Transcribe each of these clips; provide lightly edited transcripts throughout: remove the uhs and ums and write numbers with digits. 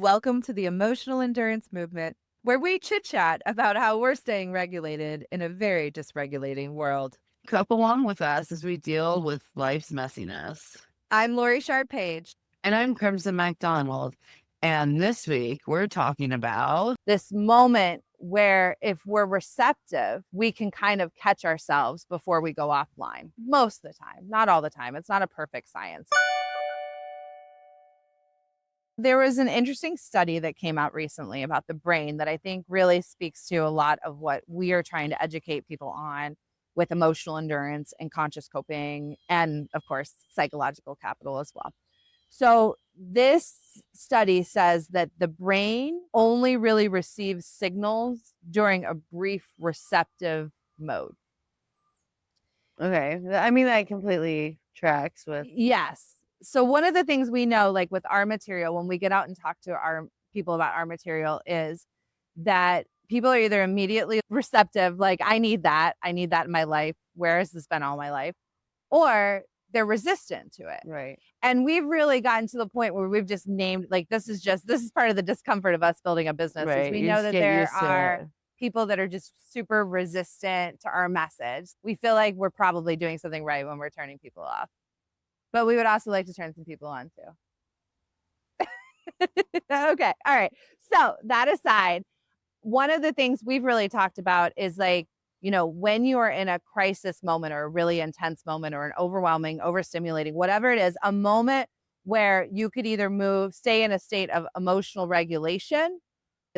Welcome to the Emotional Endurance Movement, where we chit-chat about how we're staying regulated in a very dysregulating world. Come along with us as we deal with life's messiness. I'm Laurie Page. And I'm Crimson MacDonald. And this week we're talking about This moment where if we're receptive, we can kind of catch ourselves before we go offline. Most of the time, not all the time. It's not a perfect science. There was an interesting study that came out recently about the brain that I think really speaks to a lot of what we are trying to educate people on with emotional endurance and conscious coping, and of course, psychological capital as well. So, this study says that the brain only really receives signals during a brief receptive mode. okay. I mean, that completely tracks with Yes. So one of the things we know, like with our material, when we get out and talk to our people about our material, is that people are either immediately receptive, like, I need that in my life. Where has this been all my life? Or they're resistant to it. right. And we've really gotten to the point where we've just named, like, this is part of the discomfort of us building a business, is Right. we You know just that get there used to are it. people that are just super resistant to our message. We feel like we're probably doing something right when we're turning people off. But we would also like to turn some people on too. Okay. All right. So that aside, one of the things we've really talked about is, like, when you are in a crisis moment or a really intense moment or an overwhelming, overstimulating, whatever it is, a moment where you could either stay in a state of emotional regulation,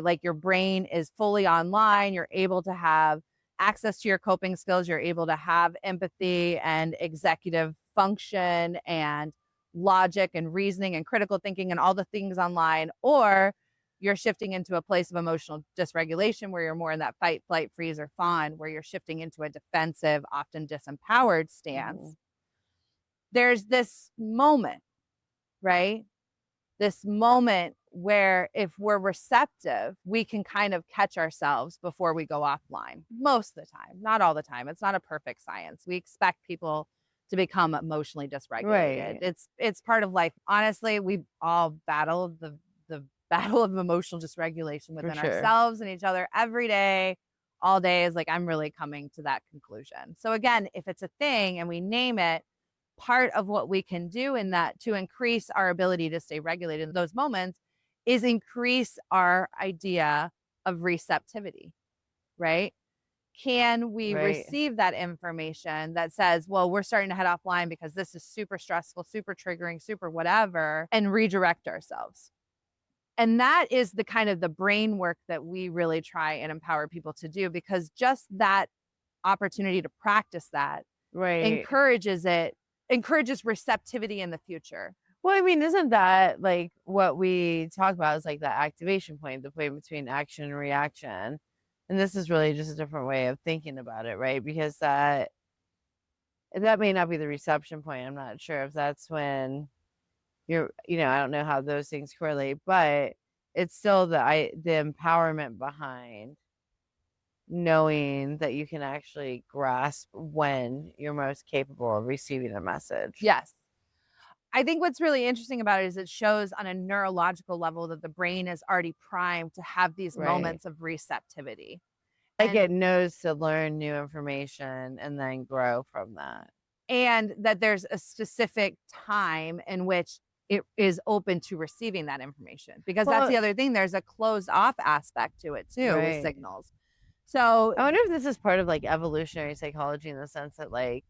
like your brain is fully online, you're able to have access to your coping skills, you're able to have empathy and executive function and logic and reasoning and critical thinking and all the things online, or you're shifting into a place of emotional dysregulation where you're more in that fight, flight, freeze, or fawn, where you're shifting into a defensive, often disempowered stance. Mhm. There's this moment, right? This moment where if we're receptive, we can kind of catch ourselves before we go offline. Most of the time, not all the time. It's not a perfect science. We expect people to become emotionally dysregulated. Right. It's part of life. Honestly, we all battle the battle of emotional dysregulation For within sure. ourselves and each other every day. All day is like, I'm really coming to that conclusion. So again, if it's a thing and we name it, part of what we can do in that to increase our ability to stay regulated in those moments is increase our idea of receptivity, right? Can we Right. receive that information that says, well, we're starting to head offline because this is super stressful, super triggering, super whatever, and redirect ourselves? And that is the kind of the brain work that we really try and empower people to do, because just that opportunity to practice that Right. encourages receptivity in the future. Well, I mean, isn't that like what we talk about is like the activation point, the point between action and reaction? And this is really just a different way of thinking about it, right? Because that may not be the reception point. I'm not sure if that's when I don't know how those things correlate, but it's still the empowerment behind knowing that you can actually grasp when you're most capable of receiving a message. Yes. I think what's really interesting about it is it shows on a neurological level that the brain is already primed to have these Right. moments of receptivity. Like And it knows to learn new information and then grow from that. and that there's a specific time in which it is open to receiving that information, because that's Well, the other thing, there's a closed off aspect to it too with right. signals. So I wonder if this is part of like evolutionary psychology in the sense that like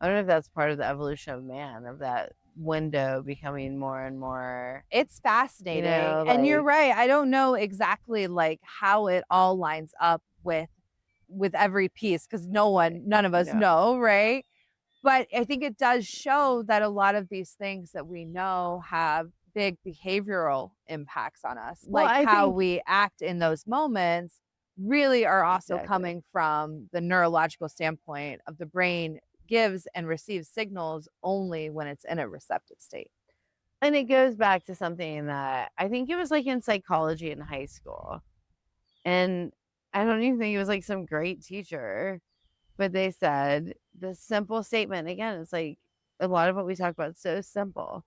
I don't know if that's part of the evolution of man, of that window becoming more and more, it's fascinating. And you're like right. I don't know exactly like how it all lines up with every piece, because none of us no. know, right? But I think it does show that a lot of these things that we know have big behavioral impacts on us, Well, like I how think we act in those moments, really are also exactly. coming from the neurological standpoint of the brain gives and receives signals only when it's in a receptive state. And it goes back to something that I think it was like in psychology in high school. And I don't even think it was like some great teacher, but they said the simple statement again, it's like a lot of what we talk about is so simple.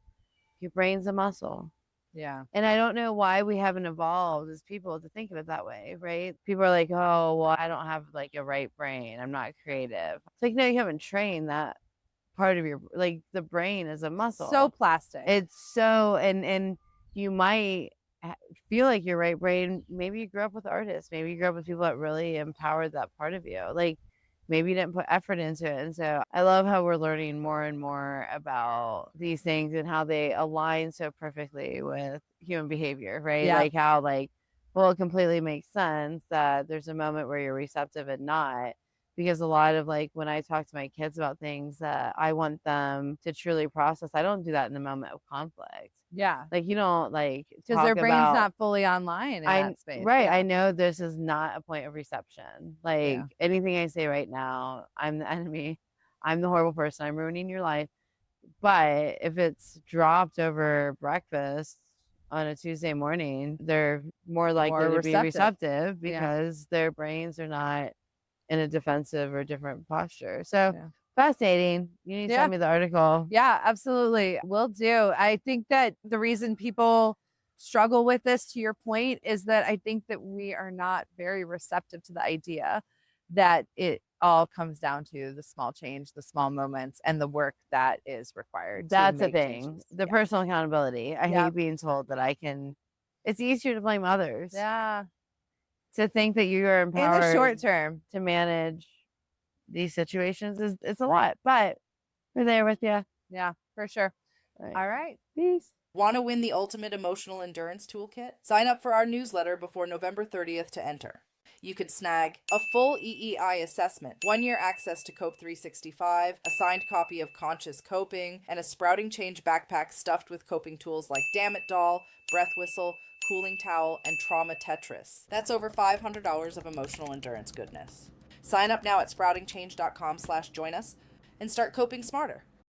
Your brain's a muscle. Yeah. And I don't know why we haven't evolved as people to think of it that way, right? People are like, oh, well, I don't have like a right brain. I'm not creative. It's like, no, you haven't trained that part of your, like, the brain is a So muscle. plastic. It's so, and you might feel like your right brain. Maybe you grew up with artists. Maybe you grew up with people that really empowered that part of you. Like, maybe you didn't put effort into it. And so I love how we're learning more and more about these things and how they align so perfectly with human behavior, right? Yeah. Like how, like, well, it completely makes sense that there's a moment where you're receptive and not, because a lot of, like, when I talk to my kids about things that I want them to truly process, I don't do that in the moment of conflict. Yeah. Like, you don't like Because their talk brain's about, not fully online in I that space. right, I Yeah. know this is not a point of reception. Yeah. Like, anything I say right now, I'm the enemy. I'm the horrible person. I'm ruining your life. But if it's dropped over breakfast on a Tuesday morning, they're more likely More to be receptive. receptive Yeah. because their brains are not in a defensive or different posture. So Yeah. fascinating. You need to Yeah. send me the article. Yeah, absolutely. Will do. I think that the reason people struggle with this, to your point, is that I think that we are not very receptive to the idea that it all comes down to the small change, the small moments, and the work that is required to That's the make thing. changes. The Yeah. personal accountability. I Yeah. hate being told that I can, it's easier to blame others. Yeah. To think that you are In the short empowered term. to manage these situations is, it's a lot, but we're there with you. Yeah, for sure. All right. All right. Peace. Want to win the ultimate emotional endurance toolkit? Sign up for our newsletter before November 30th to enter. You can snag a full EEI assessment, 1 year access to Cope 365, a signed copy of Conscious Coping, and a Sprouting Change backpack stuffed with coping tools like Damn It Doll, Breath Whistle, Cooling Towel, and Trauma Tetris. That's over $500 of emotional endurance goodness. Sign up now at sproutingchange.com/join us and start coping smarter.